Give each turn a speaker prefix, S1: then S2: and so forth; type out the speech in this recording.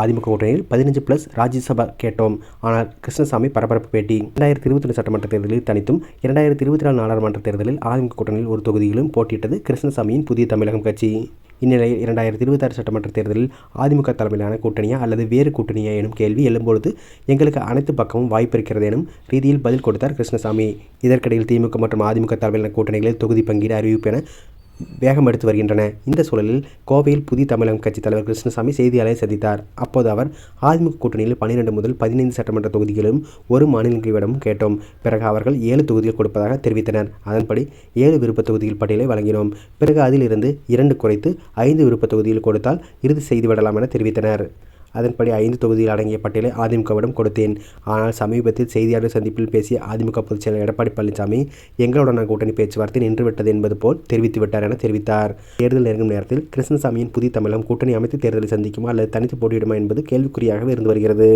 S1: அதிமுக கூட்டணியில் 15+ ராஜ்யசபா கேட்டோம். ஆனால் கிருஷ்ணசாமி பரபரப்பு பேட்டி. 2022 சட்டமன்ற தேர்தலில் தனித்தும் 2024 நாடாளுமன்ற தேர்தலில் அதிமுக கூட்டணியில் ஒரு தொகுதியிலும் போட்டியிட்டது கிருஷ்ணசாமியின் புதிய தமிழகம் கட்சி. இந்நிலையில் 2026 சட்டமன்ற தேர்தலில் அதிமுக தலைமையிலான கூட்டணியா அல்லது வேறு கூட்டணியா எனும் கேள்வி எழும்பொழுது எங்களுக்கு அனைத்து பக்கமும் வாய்ப்பு இருக்கிறது எனும் ரீதியில் பதில் கொடுத்தார் கிருஷ்ணசாமி. இதற்கிடையில் திமுக மற்றும் அதிமுக தலைமையிலான கூட்டணிகளில் தொகுதி பங்கீடு அறிவிப்பு என வேகம் எடுத்து வருகின்றன. இந்த சூழலில் கோவையில் புதிய தமிழகம் கட்சி தலைவர் கிருஷ்ணசாமி செய்தியாளரை சந்தித்தார். அப்போது அவர் அதிமுக கூட்டணியில் 12 முதல் 15 சட்டமன்ற தொகுதிகளிலும் ஒரு மாநிலங்களிடமும் கேட்டோம். பிறகு அவர்கள் 7 தொகுதிகள் கொடுப்பதாக தெரிவித்தனர். அதன்படி 7 விருப்ப தொகுதிகள் பட்டியலை வழங்கினோம். பிறகு அதில் இருந்து 2 குறைத்து 5 விருப்ப தொகுதிகள் கொடுத்தால் இறுதி செய்துவிடலாம் என தெரிவித்தனர். அதன்படி 5 தொகுதிகள் அடங்கிய பட்டியலை அதிமுகவிடம் கொடுத்தேன். ஆனால் சமீபத்தில் செய்தியாளர் சந்திப்பில் பேசிய அதிமுக பொதுச் செயலர் எடப்பாடி பழனிசாமி எங்களுடனான கூட்டணி பேச்சுவார்த்தை நின்றுவிட்டது என்பது போல் தெரிவித்துவிட்டார் என தெரிவித்தார். தேர்தல் நெருங்கும் நேரத்தில் கிருஷ்ணசாமியின் புதிய தமிழகம் கூட்டணி அமைத்து தேர்தலை சந்திக்குமா அல்லது தனித்து போட்டியிடுமா என்பது கேள்விக்குறியாகவே இருந்து வருகிறது.